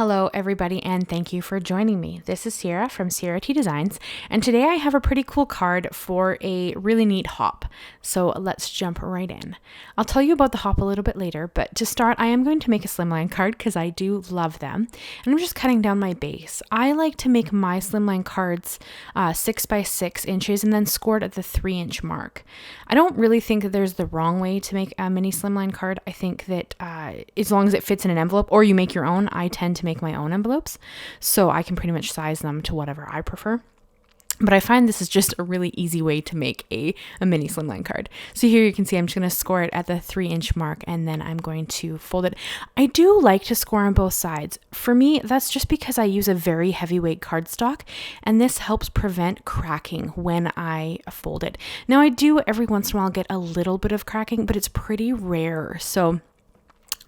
Hello everybody and thank you for joining me. This is Sierra from Sierra T Designs, and today I have a pretty cool card for a really neat hop. So let's jump right in. I'll tell you about the hop a little bit later, but to start I am going to make a slimline card because I do love them, and I'm just cutting down my base. I like to make my slimline cards 6 by 6 inches and then scored at the 3-inch mark. I don't really think that there's the wrong way to make a mini slimline card. I think that as long as it fits in an envelope or you make your own, I tend to make my own envelopes, so I can pretty much size them to whatever I prefer. But I find this is just a really easy way to make a mini slimline card. So here you can see I'm just going to score it at the 3-inch mark, and then I'm going to fold it. I do like to score on both sides. For me, that's just because I use a very heavyweight cardstock, and this helps prevent cracking when I fold it. Now I do every once in a while get a little bit of cracking, but it's pretty rare. So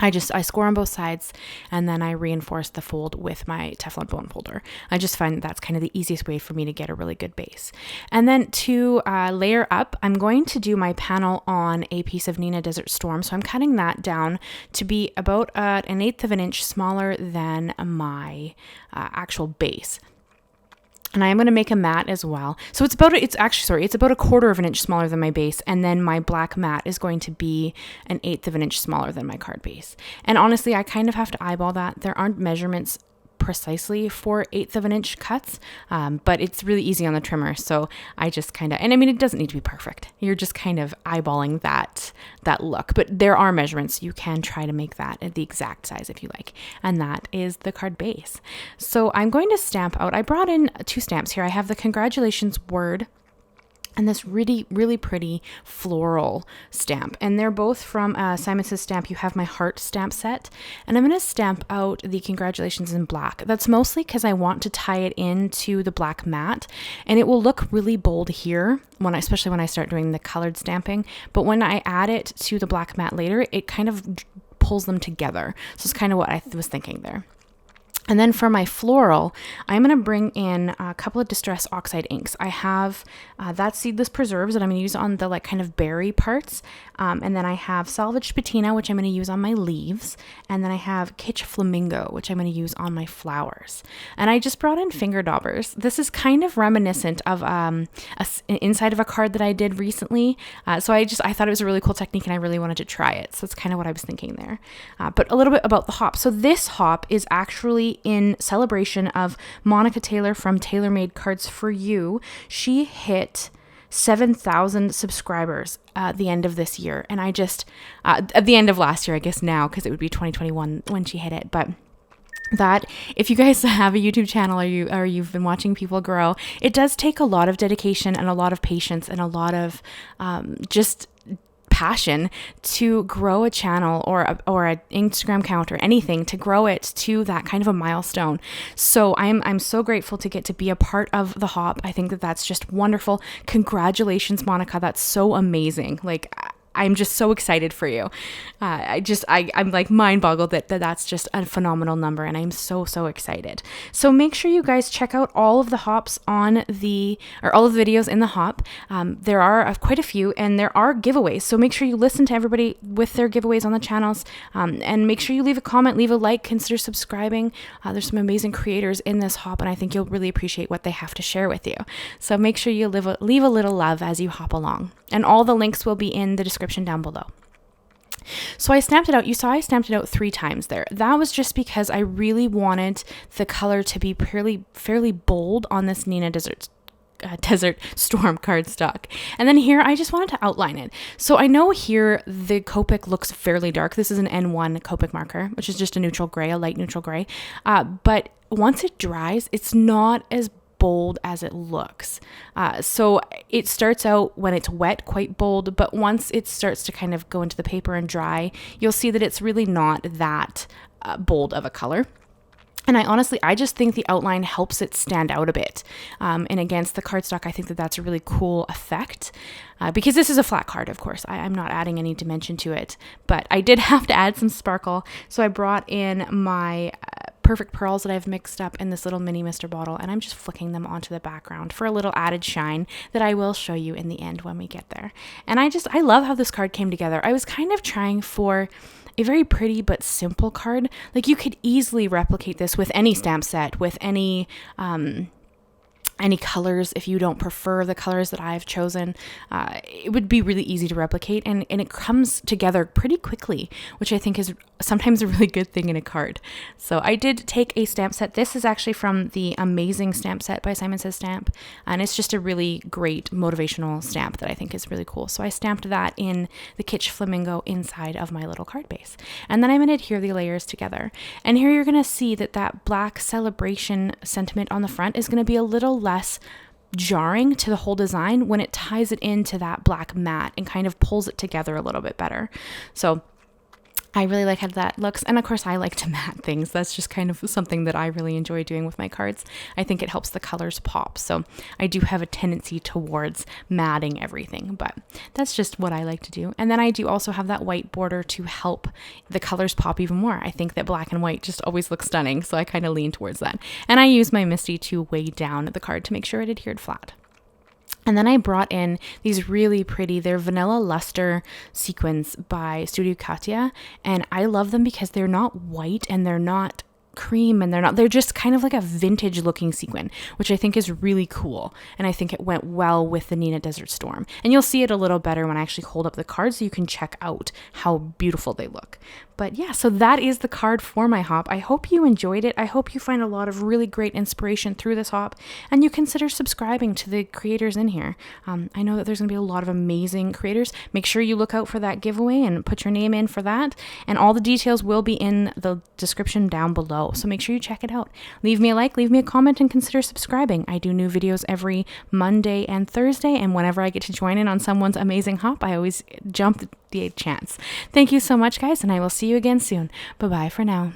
I score on both sides, and then I reinforce the fold with my Teflon bone folder. I just find that's kind of the easiest way for me to get a really good base. And then to layer up, I'm going to do my panel on a piece of Neenah Desert Storm. So I'm cutting that down to be about 1/8 of an inch smaller than my actual base. And I am going to make a mat as well. So it's about a 1/4 of an inch smaller than my base. And then my black mat is going to be 1/8 of an inch smaller than my card base. And honestly, I kind of have to eyeball that. There aren't measurements precisely for 1/8 of an inch cuts, but it's really easy on the trimmer. So I just kind of, and I mean, it doesn't need to be perfect. You're just kind of eyeballing that look, but there are measurements. You can try to make that at the exact size if you like. And that is the card base. So I'm going to stamp out, I brought in 2 stamps here. I have the congratulations word and this really, really pretty floral stamp. And they're both from Simon Says Stamp. You have my heart stamp set. And I'm going to stamp out the congratulations in black. That's mostly because I want to tie it into the black mat. And it will look really bold here, especially when I start doing the colored stamping. But when I add it to the black mat later, it kind of pulls them together. So it's kind of what I was thinking there. And then for my floral, I'm going to bring in a couple of Distress Oxide inks. I have that Seedless Preserves that I'm going to use on the kind of berry parts. And then I have Salvaged Patina, which I'm going to use on my leaves. And then I have Kitsch Flamingo, which I'm going to use on my flowers. And I just brought in finger daubers. This is kind of reminiscent of an inside of a card that I did recently. So I thought it was a really cool technique and I really wanted to try it. So that's kind of what I was thinking there. But a little bit about the hop. So this hop is actually in celebration of Monica Taylor from Taylor Made Cards for You. She hit 7,000 subscribers at the end of this year. And I just, at the end of last year, I guess now, because it would be 2021 when she hit it. But that, if you guys have a YouTube channel or you've been watching people grow, it does take a lot of dedication and a lot of patience and a lot of just passion to grow a channel or an Instagram account or anything, to grow it to that kind of a milestone. So I'm so grateful to get to be a part of the hop. I think that that's just wonderful. Congratulations, Monica. That's so amazing. Like, I'm just so excited for you. I'm like mind boggled that that's just a phenomenal number, and I'm so excited. So make sure you guys check out all of the hops all of the videos in the hop. There are quite a few, and there are giveaways. So make sure you listen to everybody with their giveaways on the channels, and make sure you leave a comment, leave a like, consider subscribing. There's some amazing creators in this hop, and I think you'll really appreciate what they have to share with you. So make sure you leave a little love as you hop along, and all the links will be in the description down below. So I stamped it out. You saw I stamped it out 3 times there. That was just because I really wanted the color to be fairly bold on this Neenah Desert Storm cardstock. And then here I just wanted to outline it. So I know here the Copic looks fairly dark. This is an N1 Copic marker, which is just a neutral gray, a light neutral gray. But once it dries, it's not as bold as it looks. So it starts out when it's wet quite bold, but once it starts to kind of go into the paper and dry, you'll see that it's really not that bold of a color. And I just think the outline helps it stand out a bit. And against the cardstock, I think that that's a really cool effect. Because this is a flat card, of course. I'm not adding any dimension to it. But I did have to add some sparkle. So I brought in my perfect pearls that I've mixed up in this little mini mister bottle, and I'm just flicking them onto the background for a little added shine that I will show you in the end when we get there. And I love how this card came together. I was kind of trying for a very pretty but simple card. Like, you could easily replicate this with any stamp set, with any colors. If you don't prefer the colors that I've chosen, it would be really easy to replicate, and it comes together pretty quickly, which I think is sometimes a really good thing in a card. So I did take a stamp set. This is actually from the Amazing stamp set by Simon Says Stamp, and it's just a really great motivational stamp that I think is really cool. So I stamped that in the Kitsch Flamingo inside of my little card base, and then I'm going to adhere the layers together. And here you're going to see that black celebration sentiment on the front is going to be a little less jarring to the whole design when it ties it into that black matte and kind of pulls it together a little bit better. So I really like how that looks. And of course, I like to matte things. That's just kind of something that I really enjoy doing with my cards. I think it helps the colors pop. So I do have a tendency towards matting everything, but that's just what I like to do. And then I do also have that white border to help the colors pop even more. I think that black and white just always look stunning, so I kind of lean towards that. And I use my Misti to weigh down the card to make sure it adhered flat. And then I brought in these really pretty, they're Vanilla Luster Sequins by Studio Katia. And I love them because they're not white and they're not cream, and they're just kind of like a vintage looking sequin, which I think is really cool. And I think it went well with the Neenah Desert Storm. And you'll see it a little better when I actually hold up the card so you can check out how beautiful they look. But yeah, so that is the card for my hop. I hope you enjoyed it. I hope you find a lot of really great inspiration through this hop, and you consider subscribing to the creators in here. I know that there's going to be a lot of amazing creators. Make sure you look out for that giveaway and put your name in for that. And all the details will be in the description down below. So make sure you check it out. Leave me a like, leave me a comment, and consider subscribing. I do new videos every Monday and Thursday, and whenever I get to join in on someone's amazing hop, I always jump the chance. Thank you so much, guys, and I will see you again soon. Bye-bye for now.